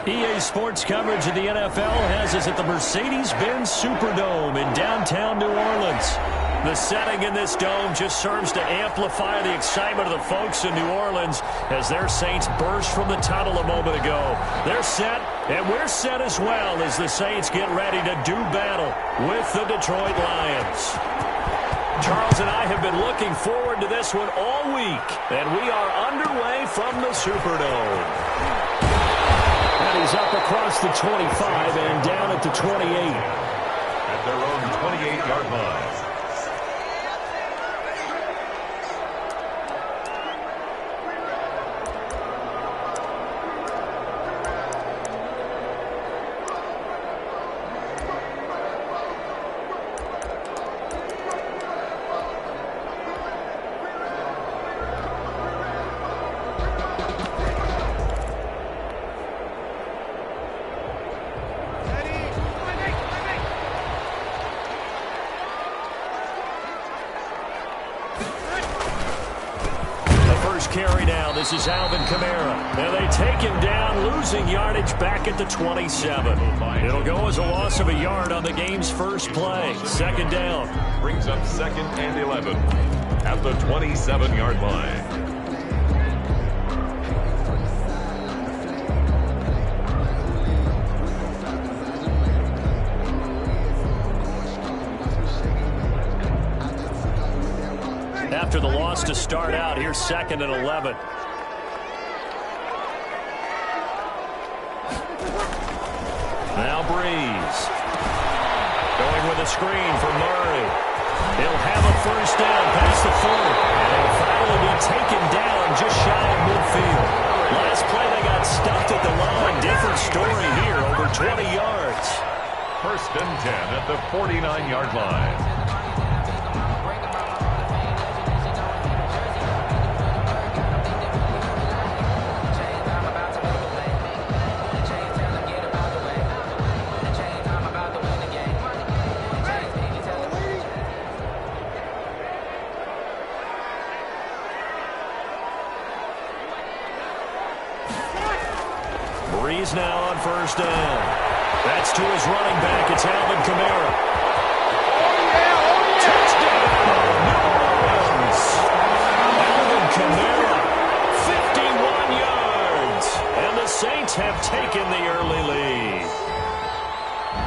EA Sports coverage of the NFL has us at the Mercedes-Benz Superdome in downtown New Orleans. The setting in this dome just serves to amplify the excitement of the folks in New Orleans as their Saints burst from the tunnel a moment ago. They're set, and we're set as well as the Saints get ready to do battle with the Detroit Lions. Charles and I have been looking forward to this one all week, and we are underway from the Superdome. And he's up across the 25 and down at the 28. At their own 28-yard line. Carry now. This is Alvin Kamara. And they take him down, losing yardage back at the 27. It'll go as a loss of a yard on the game's first play. Second down. Brings up 2nd and 11 at the 27-yard line. After the loss to start out, here's 2nd and 11. Now Breeze. Going with a screen for Murray. He'll have a first down past the 40. And he'll finally be taken down just shy of midfield. Last play they got stuffed at the line. Different story here, over 20 yards. 1st and 10 at the 49-yard line. Breeze now on first down. That's to his running back. It's Alvin Kamara. Touchdown, New Orleans. Alvin Kamara, 51 yards. And the Saints have taken the early lead.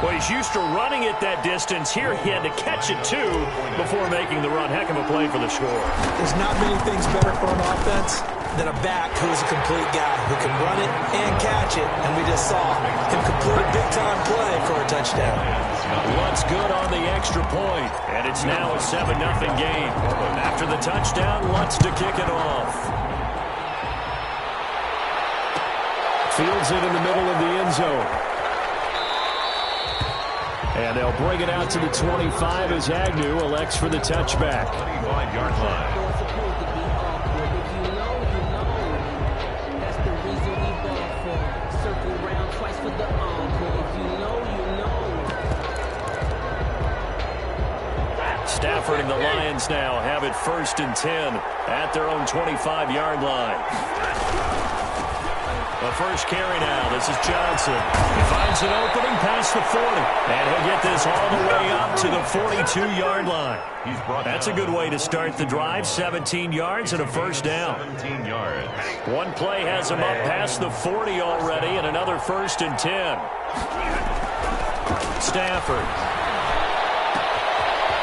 Well, he's used to running it that distance. Here he had to catch it, too, before making the run. Heck of a play for the score. There's not many things better for an offense than a back who's a complete guy who can run it and catch it. And we just saw him complete a big-time play for a touchdown. Lutz good on the extra point, and it's now a 7-0 game. After the touchdown, Lutz to kick it off. Fields it in the middle of the end zone. And they'll bring it out to the 25 as Agnew elects for the touchback. 25-yard line. Stafford and the Lions now have it 1st and 10 at their own 25-yard line. The first carry now. This is Johnson. He finds an opening past the 40. And he'll get this all the way up to the 42-yard line. That's a good way to start the drive. 17 yards and a first down. 17 yards. One play has him up past the 40 already, and another 1st and 10. Stafford.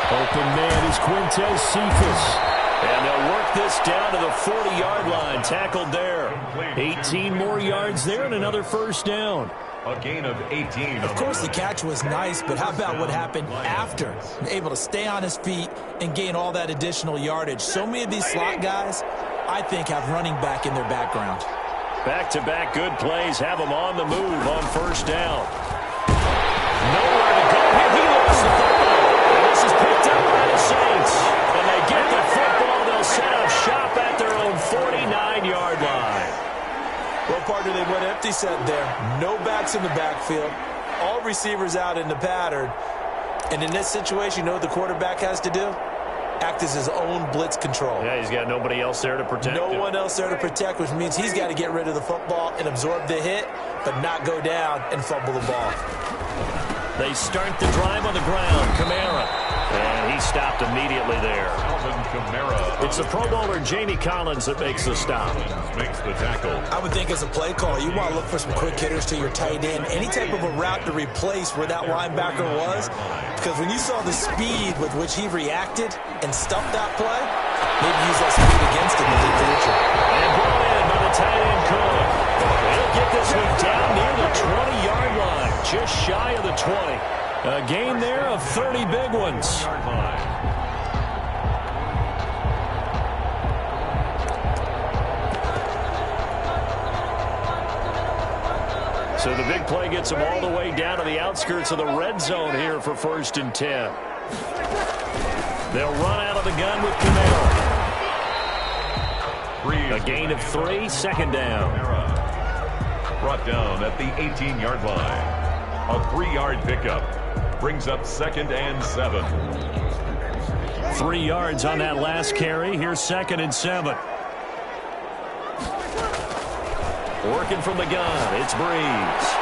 Open man is Quintez Cephas. And they'll work this down to the 40-yard line. Tackled there. 18 more yards there and another first down. A gain of 18. Of course, the catch was nice, but how about what happened after? Able to stay on his feet and gain all that additional yardage. So many of these slot guys, I think, have running back in their background. Back-to-back good plays have them on the move on first down. Nowhere to go here. He lost the football. And this is picked up by the Saints. And they get the football. They'll set up shop at their own 49-yard line. Well, partner, they went empty set there. No backs in the backfield. All receivers out in the pattern. And in this situation, you know what the quarterback has to do? act as his own blitz control. Yeah, he's got nobody else there to protect him. No one else there to protect, which means he's got to get rid of the football and absorb the hit, but not go down and fumble the ball. They start the drive on the ground. Kamara. And he stopped immediately there. Alvin Kamara. It's the Pro Bowler Jamie Collins that makes the stop. Makes the tackle. I would think as a play call, you want to look for some quick hitters to your tight end. Any type of a route to replace where that linebacker was. Because when you saw the speed with which he reacted and stuffed that play, maybe use that speed against him in the future. And brought in by the tight end Cook. He'll get this one down near the 20-yard line. Just shy of the 20. A gain there of 30 big ones. So the big play gets them all the way down to the outskirts of the red zone here for 1st and 10. They'll run out of the gun with Kamara. A gain of 3, 2nd down. Brought down at the 18-yard line. A 3-yard pickup. Brings up 2nd and 7. 3 yards on that last carry. Here's 2nd and 7. Working from the gun, it's Breeze.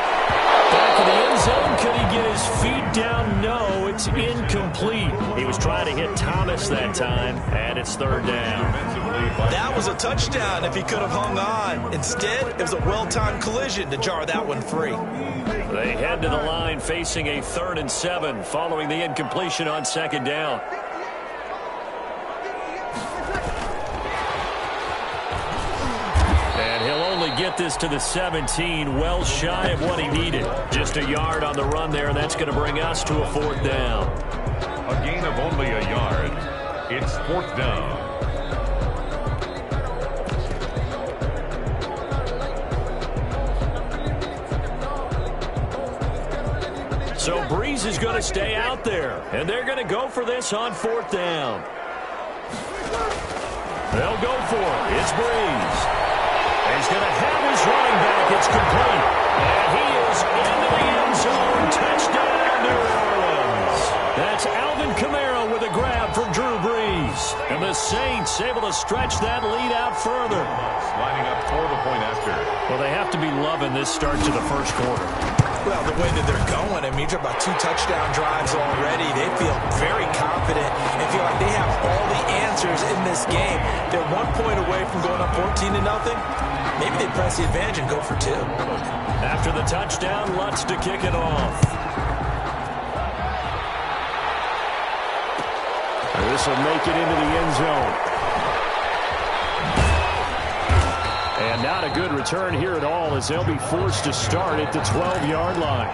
Back in the end zone, could he get his feet down? No, it's incomplete. He was trying to hit Thomas that time, and it's 3rd down. That was a touchdown if he could have hung on. Instead, it was a well-timed collision to jar that one free. They head to the line facing a 3rd and 7 following the incompletion on 2nd down. And he'll only get this to the 17, well shy of what he needed. Just a yard on the run there, and that's going to bring us to a 4th down. A gain of only a yard. It's 4th down. So Breeze is going to stay out there, and they're going to go for this on 4th down. They'll go for it. It's Breeze. He's going to have his running back. It's complete. And he is into the end zone. Touchdown, New Orleans. That's Alvin Kamara with a grab from Drew Brees. And the Saints able to stretch that lead out further. Lining up for the point after. Well, they have to be loving this start to the 1st quarter. Well, the way that they're going, I mean, you're talking about 2 touchdown drives already. They feel very confident and feel like they have all the answers in this game. They're 1 point away from going up 14-0. Maybe they press the advantage and go for 2. After the touchdown, Lutz to kick it off. This will make it into the end zone. And not a good return here at all as they'll be forced to start at the 12-yard line.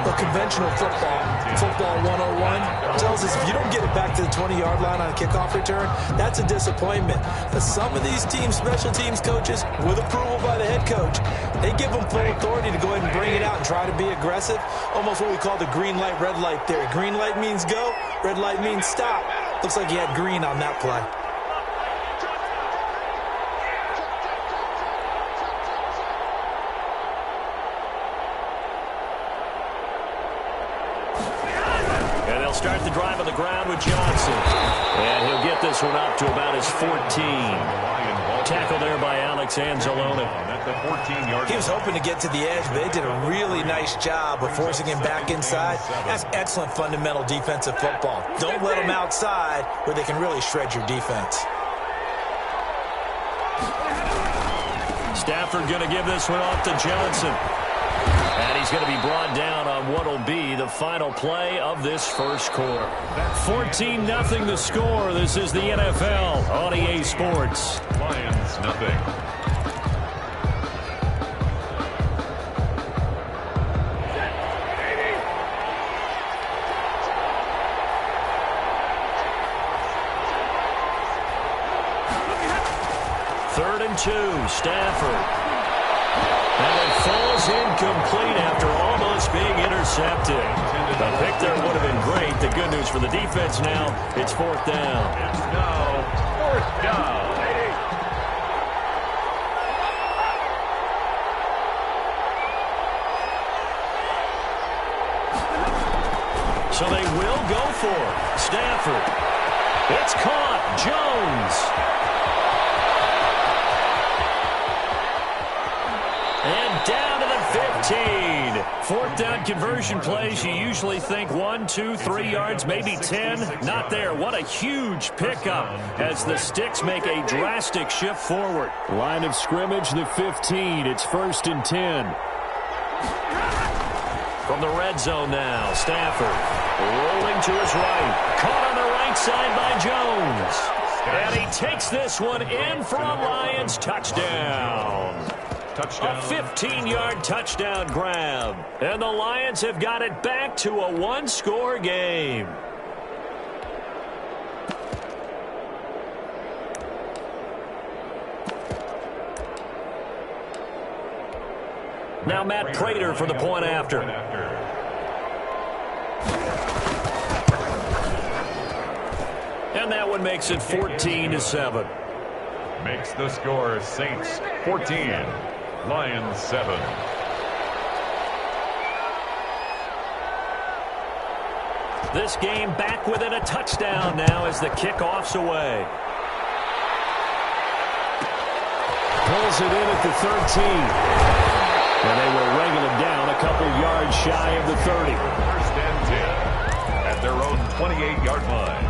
Well, conventional football 101 tells us if you don't get it back to the 20-yard line on a kickoff return, that's a disappointment. But some of these teams, special teams coaches, with approval by the head coach, they give them full authority to go ahead and bring it out and try to be aggressive. Almost what we call the green light, red light theory. Green light means go, red light means stop. Looks like he had green on that play. Start the drive on the ground with Johnson. And he'll get this one up to about his 14. Tackle there by Alex Anzalone. He was hoping to get to the edge, but they did a really nice job of forcing him back inside. That's excellent fundamental defensive football. Don't let them outside where they can really shred your defense. Stafford going to give this one off to Johnson. And he's going to be brought down on what will be the final play of this 1st quarter. 14-0 the score. This is the NFL on EA Sports. Lions, nothing. Third and 2, Stafford. And it falls incomplete after almost being intercepted. The pick there would have been great. The good news for the defense now, it's 4th down. It's now 4th down. So they will go for it. Stafford. It's caught. Jones. And down to the 15. Fourth down conversion plays, you usually think 1, 2, 3 yards, maybe 10. Not there. What a huge pickup as the Sticks make a drastic shift forward. Line of scrimmage, the 15. It's 1st and 10. From the red zone now, Stafford rolling to his right. Caught on the right side by Jones. And he takes this one in for a Lions touchdown. A 15-yard touchdown grab. And the Lions have got it back to a one-score game. Now Matt Prater for the point after. And that one makes it 14-7. Makes the score Saints 14, Lions 7. This game back within a touchdown now as the kickoff's away. Pulls it in at the 13. And they will wrangle him down a couple yards shy of the 30. 1st and 10 at their own 28-yard line.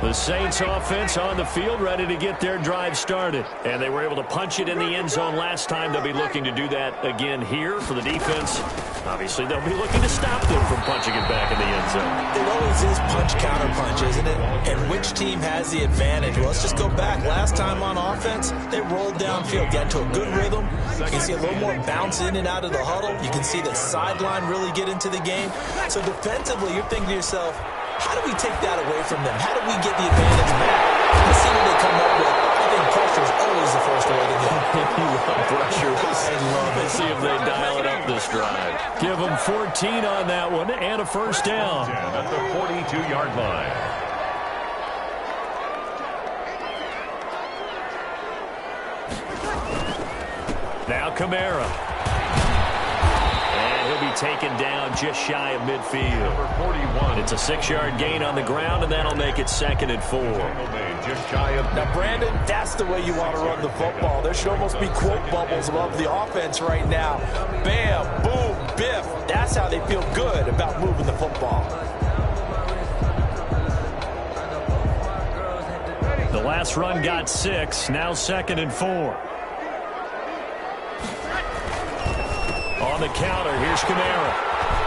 The Saints offense on the field ready to get their drive started. And they were able to punch it in the end zone last time. They'll be looking to do that again here for the defense. Obviously, they'll be looking to stop them from punching it back in the end zone. It always is punch-counter-punch, isn't it? And which team has the advantage? Well, let's just go back. Last time on offense, they rolled downfield, got into a good rhythm. You can see a little more bounce in and out of the huddle. You can see the sideline really get into the game. So defensively, you're thinking to yourself, how do we take that away from them? How do we get the advantage back? Let's see what they come up with. I think pressure is always the first way to go. You love pressure. I love it. Let's see if they dial it up this drive. Give them 14 on that one and a first down. At the 42-yard line. Now Kamara. And he'll be taken down just shy of midfield. Number 41. It's a 6-yard gain on the ground, and that'll make it 2nd and 4. Just shy of. Now, Brandon, that's the way you want to run the football. There should almost be quote bubbles above the offense right now. Bam, boom, biff. That's how they feel good about moving the football. The last run got 6. Now 2nd and 4. On the counter, here's Kamara.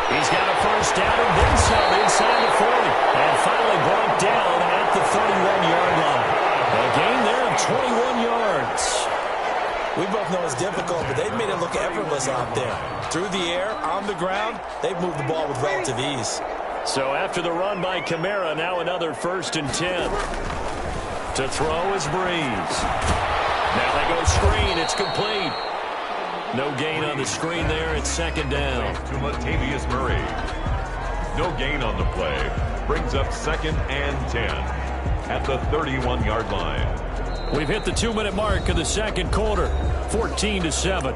He's got a first down and then some inside the 40. And finally brought down at the 31-yard line. A gain there of 21 yards. We both know it's difficult, but they've made it look effortless out there. Through the air, on the ground, they've moved the ball with relative ease. So after the run by Kamara, now another 1st and 10. To throw is Breeze. Now they go screen. It's complete. No gain on the screen there. It's 2nd down. To Latavius Murray. No gain on the play. Brings up 2nd and 10 at the 31-yard line. We've hit the 2-minute mark of the second quarter. 14-7.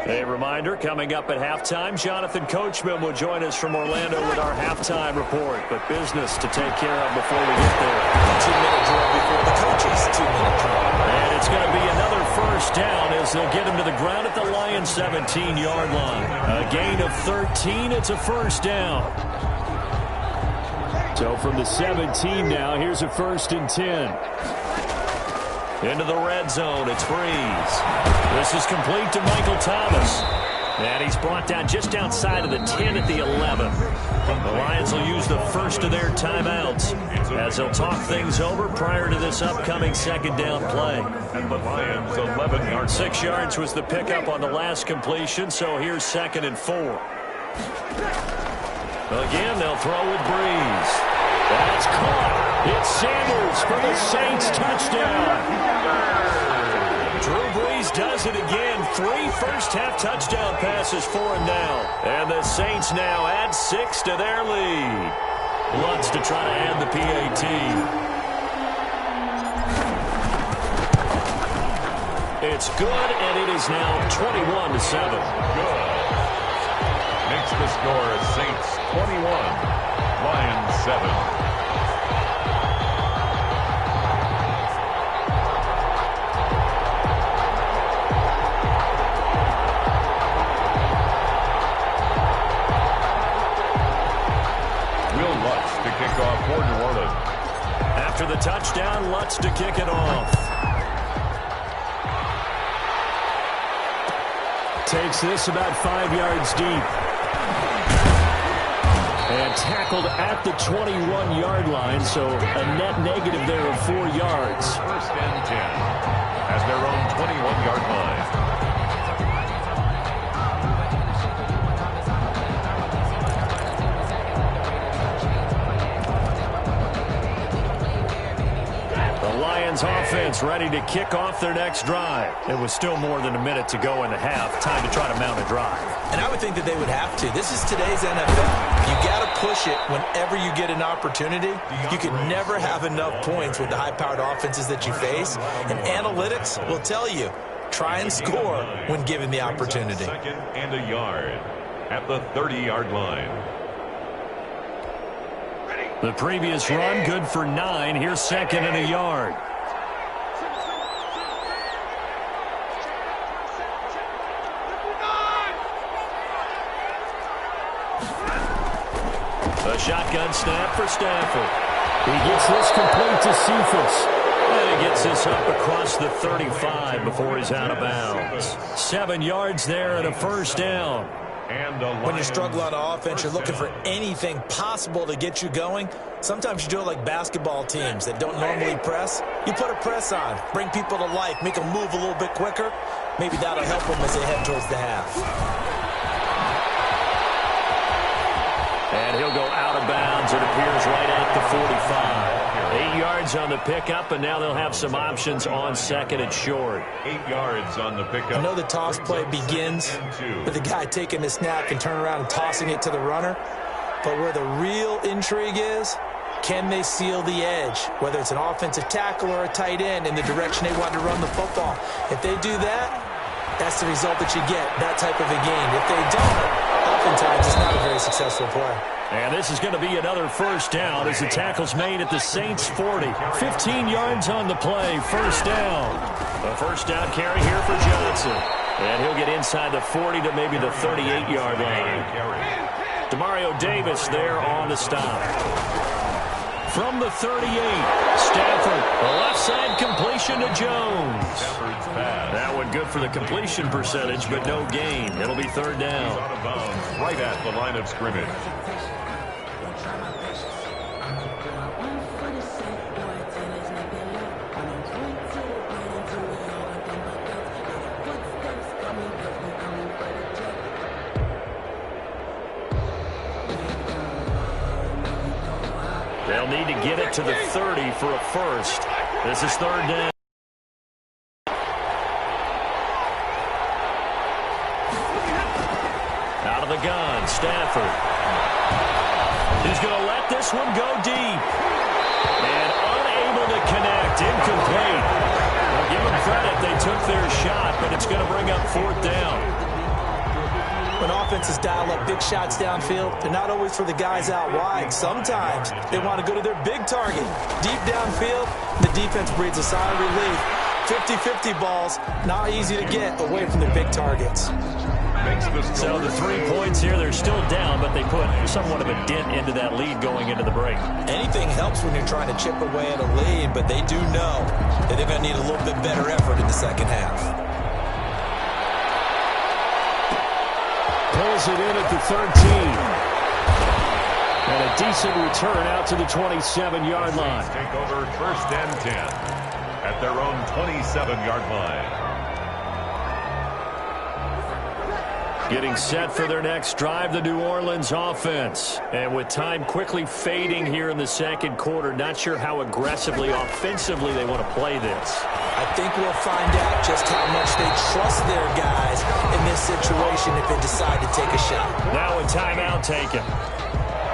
A reminder, coming up at halftime, Jonathan Coachman will join us from Orlando with our halftime report. But business to take care of before we get there. 2-minute drill before the coaches. 2-minute drill. And it's going to be another first down as they'll get him to the ground at the Lions' 17-yard line. A gain of 13. It's a first down. So from the 17 now, here's a 1st and 10. Into the red zone, it's Breeze. This is complete to Michael Thomas. And he's brought down just outside of the 10 at the 11. The Lions will use the first of their timeouts as they'll talk things over prior to this upcoming 2nd down play. And the Lions 11 yards. 6 yards was the pickup on the last completion, so here's 2nd and 4. Again, they'll throw with Breeze. That's caught. It's Sanders for the Saints touchdown. Drew Brees does it again. 3 first-half touchdown passes for him now. And the Saints now add 6 to their lead. Lutz to try to add the PAT. It's good, and it is now 21-7. Good. Makes the score Saints 21, Lions 7. For New Orleans. After the touchdown, Lutz to kick it off. Takes this about 5 yards deep. And tackled at the 21-yard line, so a net negative there of 4 yards. First and 10 as their own 21-yard line. Offense ready to kick off their next drive. It was still more than a minute to go in the half. Time to try to mount a drive. And I would think that they would have to. This is today's NFL. You got to push it whenever you get an opportunity. You can never have enough points with the high-powered offenses that you face. And analytics will tell you, try and score when given the opportunity. Second and a yard at the 30-yard line. The previous run, good for 9. Here's second and a yard. A shotgun snap for Stafford. He gets this complete to Cephas. And he gets this up across the 35 before he's out of bounds. 7 yards there and a first down. When you struggle on offense, you're looking for anything possible to get you going. Sometimes you do it like basketball teams that don't normally press. You put a press on, bring people to life, make them move a little bit quicker. Maybe that'll help them as they head towards the half. And he'll go out of bounds, it appears, right at the 45. 8 yards on the pickup, and now they'll have some options on second and short. 8 yards on the pickup. I know the toss play begins with the guy taking the snap and turning around and tossing it to the runner. But where the real intrigue is, can they seal the edge? Whether it's an offensive tackle or a tight end in the direction they want to run the football. If they do that, that's the result that you get, that type of a game. If they don't, oftentimes it's not a very successful play. And this is going to be another first down as the tackle's made at the Saints 40. 15 yards on the play, first down. A first down carry here for Johnson. And he'll get inside the 40 to maybe the 38-yard line. Demario Davis there on the stop. From the 38, Stafford, a left side completion to Jones. That one good for the completion percentage, but no gain. It'll be third down. Out of bounds, right at the line of scrimmage. They'll need to get it to the 30 for a first. This is third down. Out of the gun, Stafford. He's going to let this one go deep. And unable to connect, incomplete. Well, give them credit, they took their shot, but it's going to bring up fourth down. When offenses dial up big shots downfield, they're not always for the guys out wide. Sometimes they want to go to their big target. Deep downfield, the defense breathes a sigh of relief. 50-50 balls, not easy to get away from the big targets. So the 3 points here, they're still down, but they put somewhat of a dent into that lead going into the break. Anything helps when you're trying to chip away at a lead, but they do know that they're going to need a little bit better effort in the second half. Pulls it in at the 13. And a decent return out to the 27-yard line. Take over first and 10 at their own 27-yard line. Getting set for their next drive, the New Orleans offense. And with time quickly fading here in the second quarter, not sure how aggressively, offensively they want to play this. I think we'll find out just how much they trust their guys in this situation if they decide to take a shot. Now a timeout taken.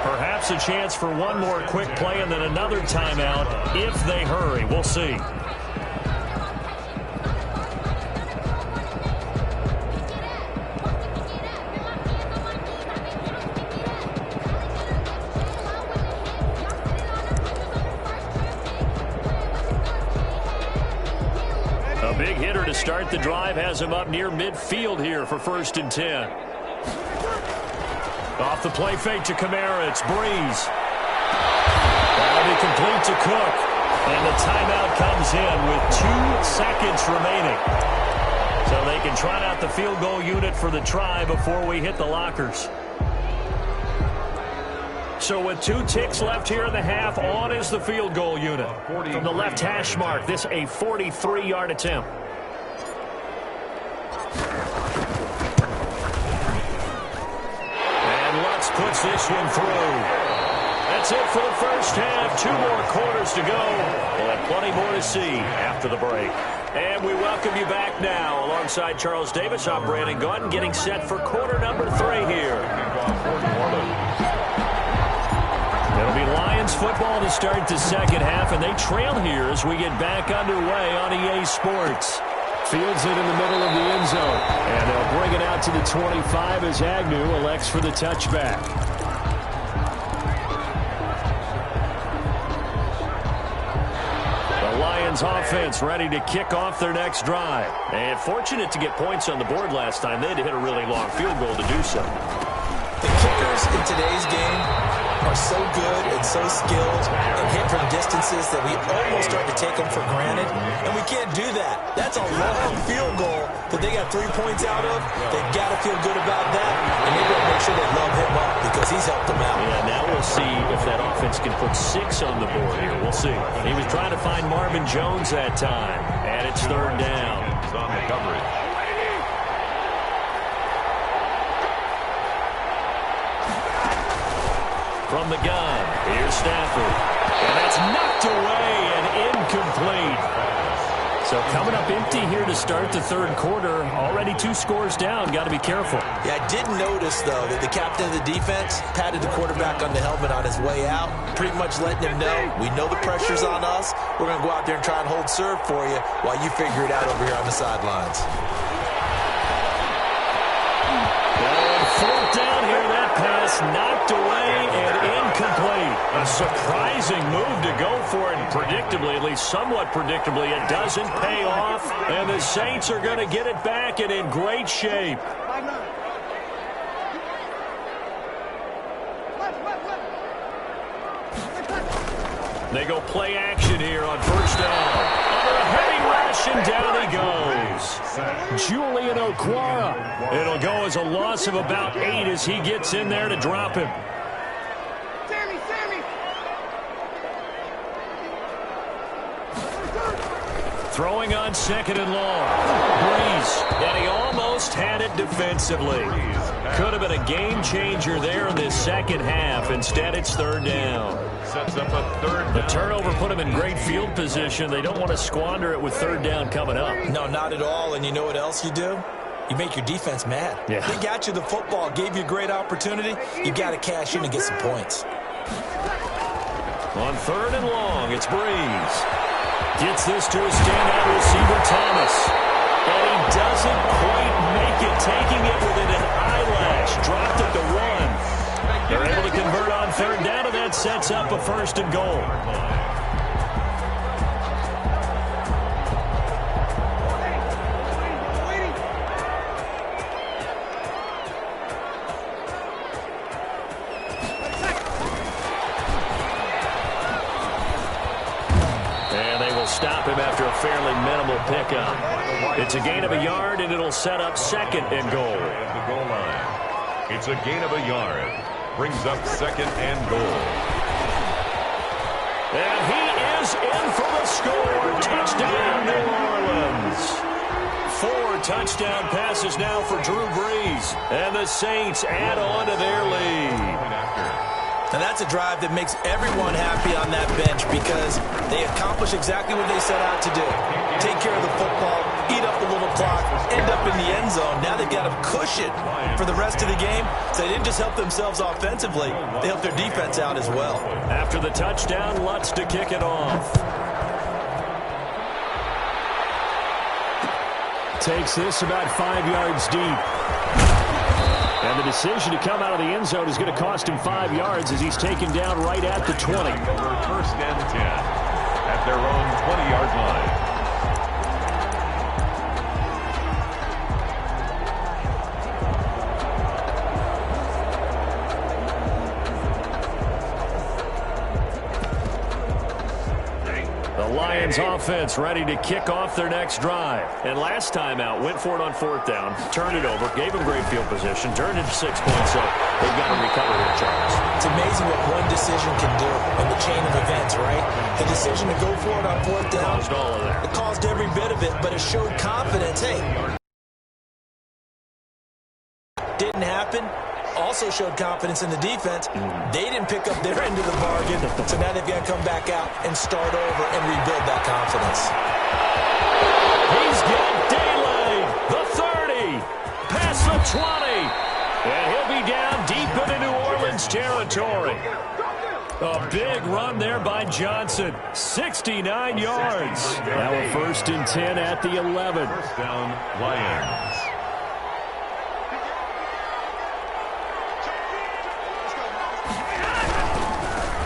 Perhaps a chance for one more quick play and then another timeout if they hurry. We'll see. A big hitter to start the drive has him up near midfield here for 1st and 10. Off the play fake to Kamara, it's Breeze. That'll be complete to Cook. And the timeout comes in with 2 seconds remaining. So they can trot out the field goal unit for the try before we hit the lockers. So with 2 ticks left here in the half, on is the field goal unit. From the left hash mark, this a 43-yard attempt. Puts this one through. That's it for the first half. 2 more quarters to go. We'll have plenty more to see after the break. And we welcome you back now. Alongside Charles Davis, I'm Brandon Gaudin, getting set for quarter number 3 here. It'll be Lions football to start the second half, and they trail here as we get back underway on EA Sports. Fields it in the middle of the end zone. And they'll bring it out to the 25 as Agnew elects for the touchback. The Lions offense ready to kick off their next drive. And fortunate to get points on the board last time. They had to hit a really long field goal to do so. The kickers in today's game are so good and so skilled and hit from distances that we almost start to take them for granted, and we can't do that. That's a long field goal that they got 3 points out of. They've got to feel good about that, and they've got to make sure they love him up because he's helped them out. Yeah, now we'll see if that offense can put 6 on the board here. We'll see. He was trying to find Marvin Jones that time, and it's 3rd down. It's on the coverage. From the gun, here's Stafford. And that's knocked away and incomplete. So coming up empty here to start the 3rd quarter. Already 2 scores down. Got to be careful. Yeah, I did notice, though, that the captain of the defense patted the quarterback on the helmet on his way out, pretty much letting him know, we know the pressure's on us. We're going to go out there and try and hold serve for you while you figure it out over here on the sidelines. And 4th down here, that pass knocked away and incomplete. A surprising move to go for it, and predictably, at least somewhat predictably, it doesn't pay off, and the Saints are going to get it back and in great shape. They go play action here on 1st down. Under a heavy rush, and down he goes. Julian Okwara. It'll go as a loss of about 8 as he gets in there to drop him. Throwing on 2nd and long. Breeze. And he almost had it defensively. Could have been a game changer there in this second half. Instead, it's 3rd down. Sets up a 3rd down. The turnover put him in great field position. They don't want to squander it with 3rd down coming up. No, not at all. And you know what else you do? You make your defense mad. Yeah. They got you the football, gave you a great opportunity. You got to cash in and get some points. On 3rd and long, it's Breeze. Gets this to a standout receiver, Thomas. And he doesn't quite make it, taking it within an eyelash. Dropped it to 1. They're able to convert on 3rd down, and that sets up a 1st and goal. Stop him after a fairly minimal pickup. It's a gain of a yard, and it'll set up 2nd and goal. At the goal line. It's a gain of a yard. Brings up 2nd and goal. And he is in for the score. Touchdown, New Orleans. 4 touchdown passes now for Drew Brees. And the Saints add on to their lead. And that's a drive that makes everyone happy on that bench because they accomplish exactly what they set out to do. Take care of the football, eat up a little clock, end up in the end zone. Now they they've got a cushion for the rest of the game. So they didn't just help themselves offensively, they helped their defense out as well. After the touchdown, Lutz to kick it off. Takes this about 5 yards deep. And the decision to come out of the end zone is going to cost him 5 yards as he's taken down right at the 20. First and 10 at their own 20-yard line. Lions offense ready to kick off their next drive. And last time out, went for it on 4th down, turned it over, gave them great field position, turned it to 6 points, so they've got to recover here, Charles. It's amazing what one decision can do in the chain of events, right? The decision to go for it on 4th down. Caused all of that. It caused every bit of it, but it showed confidence. Hey, didn't happen. Also showed confidence in the defense. They didn't pick up their end of the bargain, so now they've got to come back out and start over and rebuild that confidence. He's got daylight. The 30. Past the 20. And he'll be down deep into New Orleans territory. A big run there by Johnson. 69 yards. Now a 1st and 10 at the 11. First down, Lions.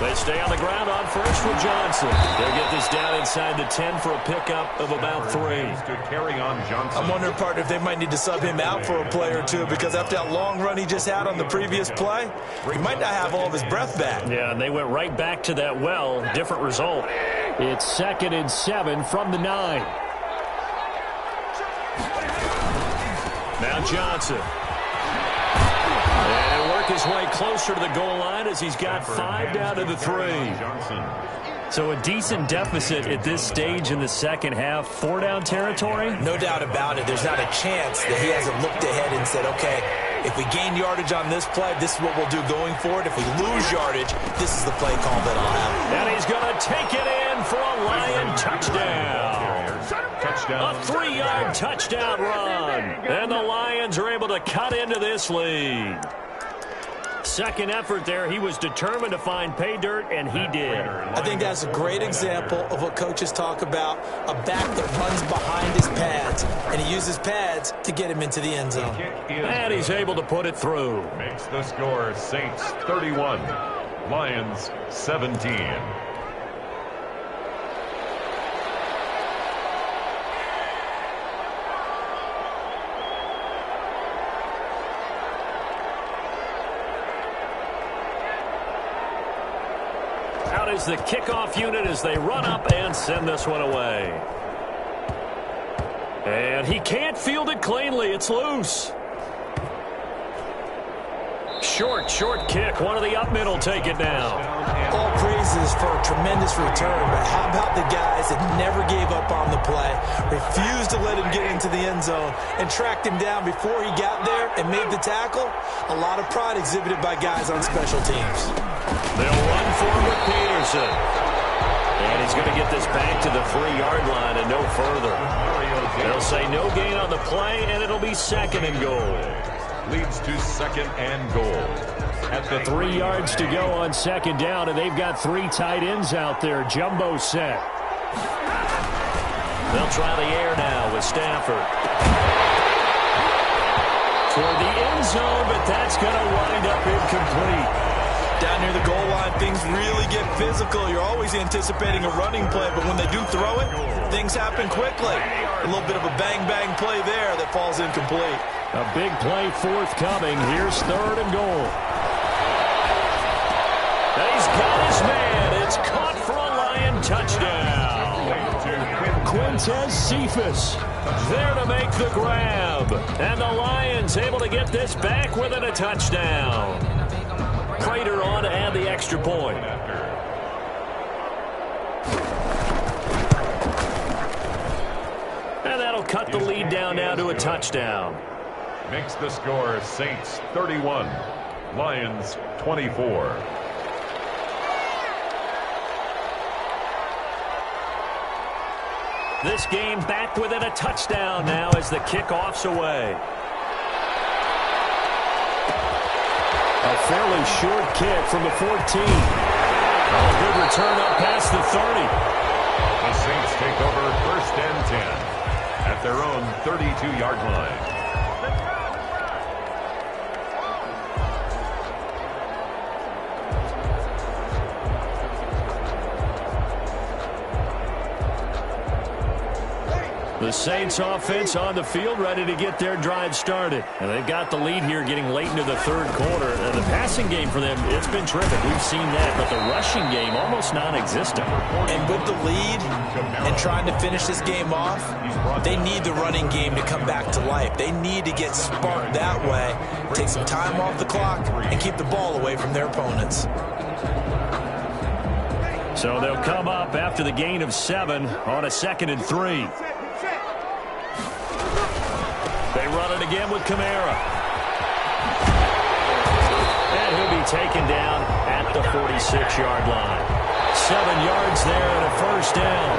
They stay on the ground on first with Johnson. They'll get this down inside the 10 for a pickup of about 3. To carry on Johnson. I'm wondering, partner, if they might need to sub him out for a play or two, because after that long run he just had on the previous play, he might not have all of his breath back. Yeah, and they went right back to that well. Different result. It's 2nd and 7 from the 9. Now Johnson. And work his way closer to the goal line as he's got 5 down to the 3. So a decent deficit at this stage in the second half. 4-down territory? No doubt about it. There's not a chance that he hasn't looked ahead and said, okay, if we gain yardage on this play, this is what we'll do going forward. If we lose yardage, this is the play call that I'll have. And he's going to take it in for a Lion touchdown. A 3-yard touchdown run. And the Lions are able to cut into this lead. Second effort there, he was determined to find pay dirt, and he did. I think that's a great example of what coaches talk about, a back that runs behind his pads, and he uses pads to get him into the end zone. And he's able to put it through. Makes the score Saints 31, Lions 17. Out is the kickoff unit as they run up and send this one away. And he can't field it cleanly. It's loose. Short kick. One of the up middle take it down. All praises for a tremendous return, but how about the guys that never gave up on the play, refused to let him get into the end zone, and tracked him down before he got there and made the tackle? A lot of pride exhibited by guys on special teams. They'll run for him with Peterson. And he's going to get this back to the 3-yard line and no further. They'll say no gain on the play, and it'll be 2nd and goal. Leads to 2nd and goal. At the 3 yards to go on 2nd down, and they've got 3 tight ends out there. Jumbo set. They'll try the air now with Stafford. Toward the end zone, but that's going to wind up incomplete. Down near the goal line, things really get physical. You're always anticipating a running play, but when they do throw it, things happen quickly. A little bit of a bang-bang play there that falls incomplete. A big play forthcoming. Here's 3rd and goal. And he's got his man. It's caught for a Lion touchdown. Quintez Cephas there to make the grab. And the Lions able to get this back within a touchdown. Prater on to add the extra point. And that'll cut the lead down now to a touchdown. Makes the score Saints 31, Lions 24. This game back within a touchdown now as the kickoff's away. A fairly short kick from the 14. A good return up past the 30. The Saints take over 1st and 10 at their own 32-yard line. The Saints offense on the field ready to get their drive started. And they've got the lead here getting late into the 3rd quarter. And the passing game for them, it's been terrific. We've seen that. But the rushing game, almost non-existent. And with the lead and trying to finish this game off, they need the running game to come back to life. They need to get sparked that way, take some time off the clock, and keep the ball away from their opponents. So they'll come up after the gain of 7 on a 2nd and 3. They run it again with Kamara. And he'll be taken down at the 46-yard line. 7 yards there and a 1st down.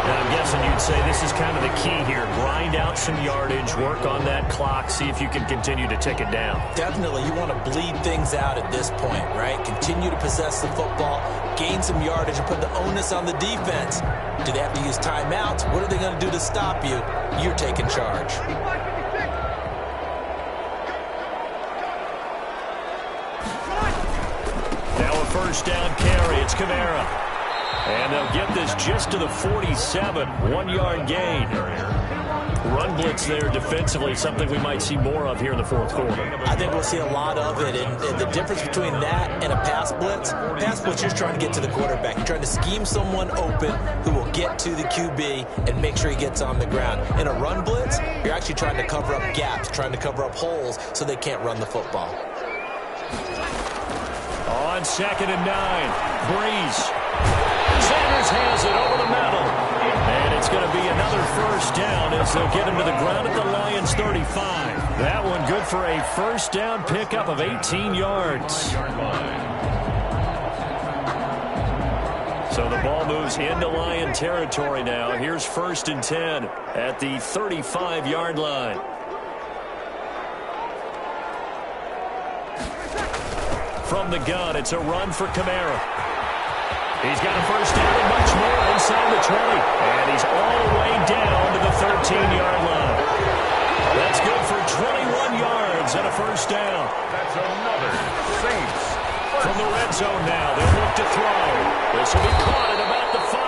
And I'm guessing you'd say this is kind of the key here. Grind out some yardage, work on that clock, see if you can continue to tick it down. Definitely. You want to bleed things out at this point, right? Continue to possess the football, gain some yardage, and put the onus on the defense. Do they have to use timeouts? What are they going to do to stop you? You're taking charge. Now a 1st down carry. It's Kamara. And they'll get this just to the 47. 1-yard gain. Run blitz there defensively, something we might see more of here in the 4th quarter. I think we'll see a lot of it. And the difference between that and a pass blitz, you're trying to get to the quarterback. You're trying to scheme someone open who will get to the QB and make sure he gets on the ground. In a run blitz, you're actually trying to cover up gaps, trying to cover up holes so they can't run the football. On 2nd and 9, Breeze. Sanders has it over the middle. And it's going to be another 1st down as they'll get him to the ground at the Lions' 35. That one good for a 1st down pickup of 18 yards. So the ball moves into Lion territory now. Here's 1st and 10 at the 35-yard line. From the gun, it's a run for Kamara. He's got a 1st down and much more inside the 20. And he's all the way down to the 13-yard line. That's good for 21 yards and a 1st down. That's another Saints. From the red zone now, they'll look to throw. This will be caught at about the 5.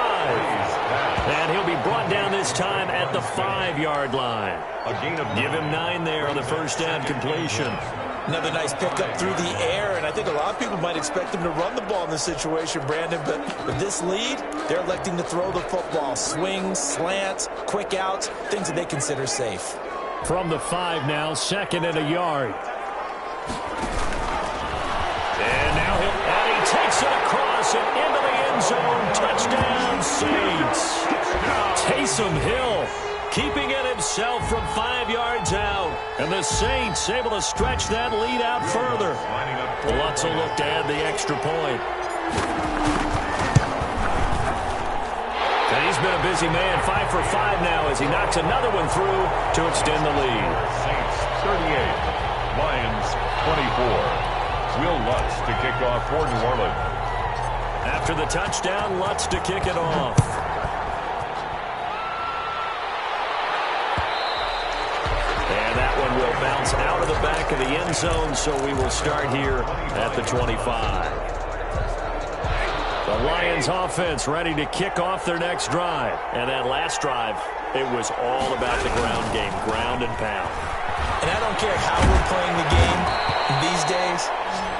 And he'll be brought down this time at the 5-yard line. Give him 9 there on the 1st down completion. Another nice pickup through the air, and I think a lot of people might expect them to run the ball in this situation, Brandon, but with this lead, they're electing to throw the football. Swings, slants, quick outs, things that they consider safe. From the 5 now, 2nd and a yard. And now he takes it across and into the end zone. Touchdown, Saints. Taysom Hill keeping it himself from 5 yards out. And the Saints able to stretch that lead out further. Lutz will look to add the extra point. And he's been a busy man, 5 for 5 now as he knocks another one through to extend the lead. Saints 38, Lions 24. Will Lutz to kick off for New Orleans. After the touchdown, Lutz to kick it off. And that one will bounce out of the back of the end zone, so we will start here at the 25. The Lions offense ready to kick off their next drive. And that last drive, it was all about the ground game, ground and pound. And I don't care how we're playing the game these days,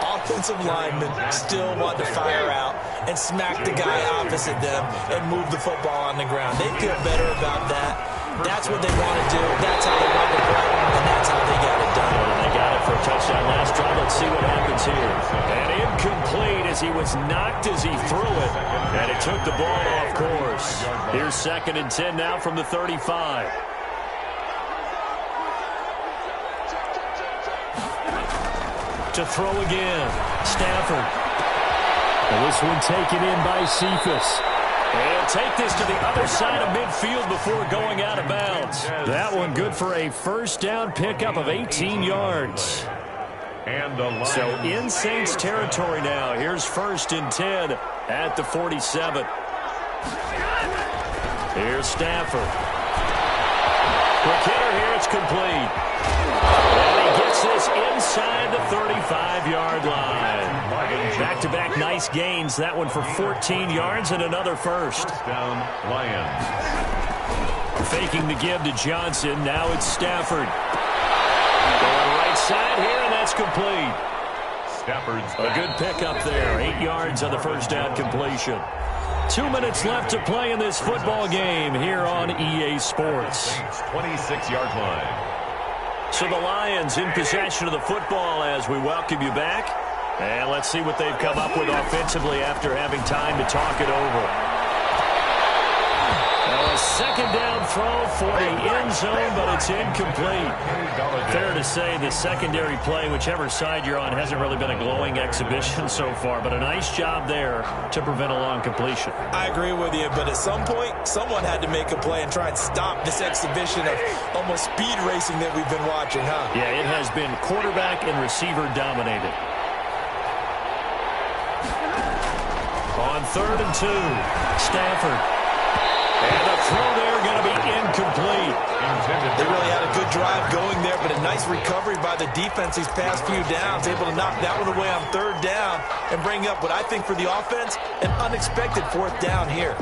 offensive linemen still want to fire out and smack the guy opposite them and move the football on the ground. They feel better about that. That's what they want to do. That's how they want to play, and that's how they got it done. And they got it for a touchdown last drive. Let's see what happens here. And incomplete as he was knocked as he threw it. And it took the ball off course. Here's 2nd and 10 now from the 35. To throw again. Stafford. And this one taken in by Cephas. And take this to the other side of midfield before going out of bounds. That one good for a 1st down pickup of 18 yards. And the Lions. So in Saints territory now. Here's 1st and 10 at the 47. Here's Stafford. Quick hitter here. It's complete. And he gets this inside the 35-yard line. Back-to-back nice gains. That one for 14 yards and another first. Down Lions. Faking the give to Johnson. Now it's Stafford. Going right side here, and that's complete. Stafford's A good pickup there. 8 yards on the first down completion. 2 minutes left to play in this football game here on EA Sports. 26-yard line. So the Lions in possession of the football as we welcome you back. And let's see what they've come up with offensively after having time to talk it over. Now a second down throw for the end zone, but it's incomplete. Fair to say the secondary play, whichever side you're on, hasn't really been a glowing exhibition so far, but a nice job there to prevent a long completion. I agree with you, but at some point, someone had to make a play and try and stop this exhibition of almost speed racing that we've been watching, huh? Yeah, it has been quarterback and receiver dominated. On 3rd and 2, Stafford. And the throw there going to be incomplete. They really had a good drive going there, but a nice recovery by the defense these past few downs, able to knock that one away on 3rd down and bring up what I think for the offense, an unexpected 4th down here.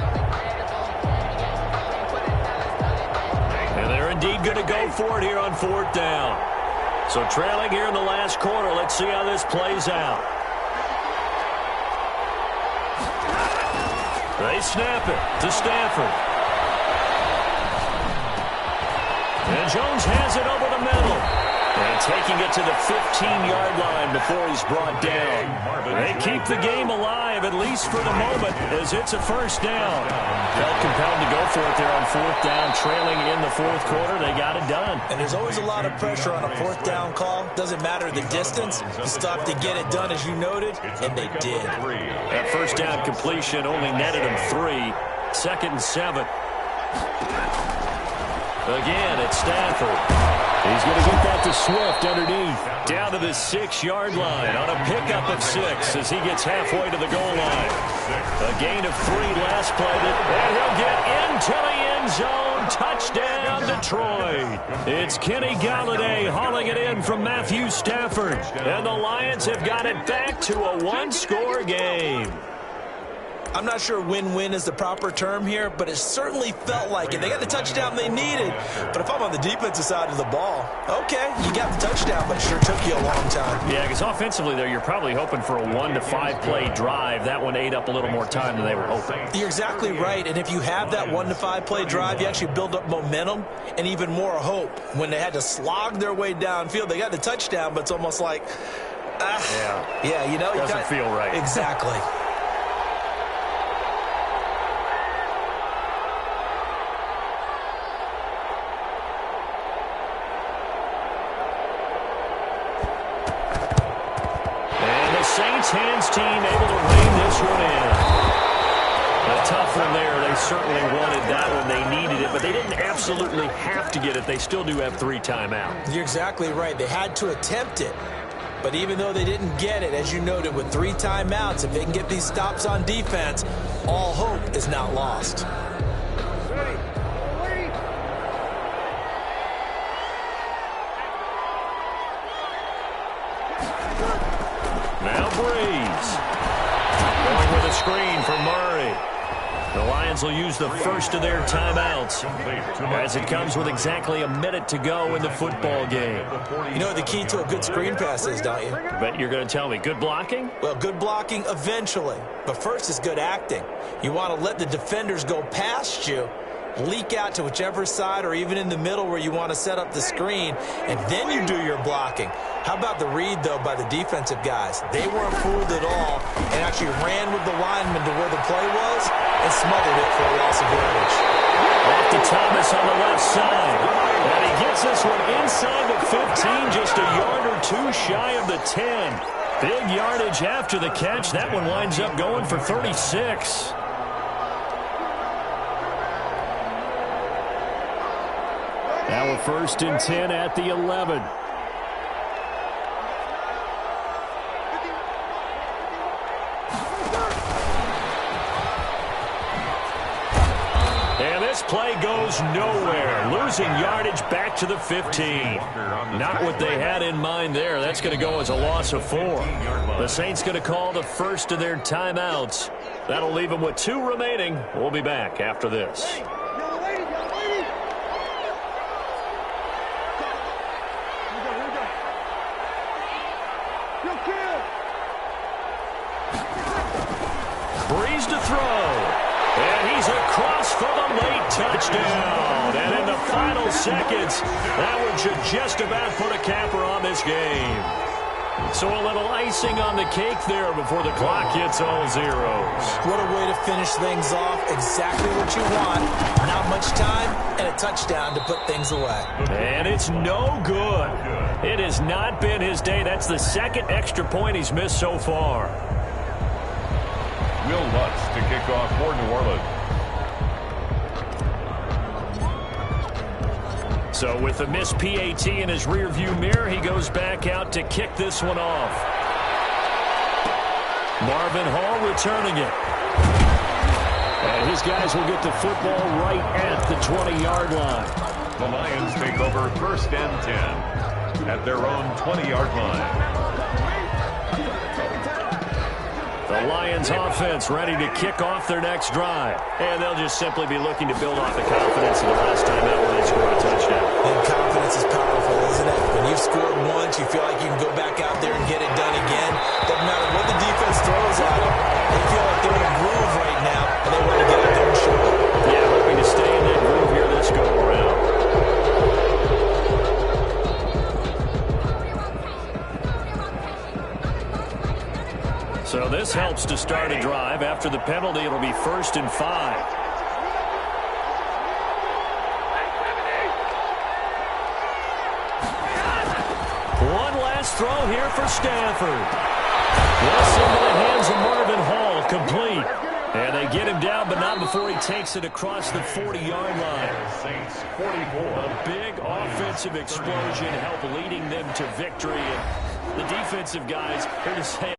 And they're indeed going to go for it here on 4th down. So trailing here in the last quarter, let's see how this plays out. They snap it to Stafford. And Jones has it over the middle. And taking it to the 15-yard line before he's brought down. They keep the game alive, at least for the moment, as it's a first down. Felt compelled to go for it there on 4th down, trailing in the 4th quarter. They got it done. And there's always a lot of pressure on a 4th down call. Doesn't matter the distance. You still have to get it done, as you noted, and they did. That first down completion only netted him 3. 2nd and 7. Again, it's Stafford. He's going to get that to Swift underneath. Down to the 6-yard line on a pickup of 6 as he gets halfway to the goal line. A gain of 3 last play. And he'll get into the end zone. Touchdown, Detroit. It's Kenny Galladay hauling it in from Matthew Stafford. And the Lions have got it back to a 1-score game. I'm not sure win-win is the proper term here, but it certainly felt like it. They got the touchdown they needed, but if I'm on the defensive side of the ball, okay, you got the touchdown, but it sure took you a long time. Yeah, because offensively there, you're probably hoping for a 1 to 5 play drive. That one ate up a little more time than they were hoping. You're exactly right, and if you have that 1 to 5 play drive, you actually build up momentum and even more hope. When they had to slog their way downfield, they got the touchdown, but it's almost like, yeah, you know. Doesn't feel right. Exactly. Saints hands team able to rein this one in. A tough one there. They certainly wanted that one. They needed it, but they didn't absolutely have to get it. They still do have 3 timeouts. You're exactly right. They had to attempt it. But even though they didn't get it, as you noted, with 3 timeouts, if they can get these stops on defense, all hope is not lost. Now Breeze. Going with a screen for Murray. The Lions will use the first of their timeouts as it comes with exactly a minute to go in the football game. You know what the key to a good screen pass is, don't you? Bet you're going to tell me. Good blocking? Well, good blocking eventually. But first is good acting. You want to let the defenders go past you, leak out to whichever side or even in the middle where you want to set up the screen, and then you do your blocking. How about the read, though, by the defensive guys? They weren't fooled at all and actually ran with the lineman to where the play was and smothered it for a loss of yardage. Off to Thomas on the left side. And he gets this one inside the 15, just a yard or 2 shy of the 10. Big yardage after the catch. That one winds up going for 36. Now a 1st and 10 at the 11. this play goes nowhere. Losing yardage back to the 15. Not what they had in mind there. That's going to go as a loss of 4. The Saints going to call the first of their timeouts. That'll leave them with 2 remaining. We'll be back after this. Breeze to throw. And he's across for the late touchdown. And in the final seconds, that one should just about put a capper on this game. So a little icing on the cake there before the clock hits all zeros. What a way to finish things off. Exactly what you want. Not much time and a touchdown to put things away. And it's no good. It has not been his day. That's the second extra point he's missed so far. Will Lutz to kick off for New Orleans. So with the missed PAT in his rearview mirror, he goes back out to kick this one off. Marvin Hall returning it. And his guys will get the football right at the 20-yard line. The Lions take over 1st and 10 at their own 20-yard line. The Lions offense ready to kick off their next drive. And they'll just simply be looking to build off the confidence of the last time out when they scored a touchdown. And confidence is powerful, isn't it? When you've scored once, you feel like you can go back out there and get it done again. Doesn't matter what the defense throws at them. They feel like they're in a groove right now, and they want to get out there and show it. Yeah, hoping to stay in that groove here this go-around. So this helps to start a drive. After the penalty, it'll be 1st and 5. One last throw here for Stanford. This into the hands of Marvin Hall, complete. And they get him down, but not before he takes it across the 40-yard line. Saints 44. A big offensive explosion helped leading them to victory. And the defensive guys, here to say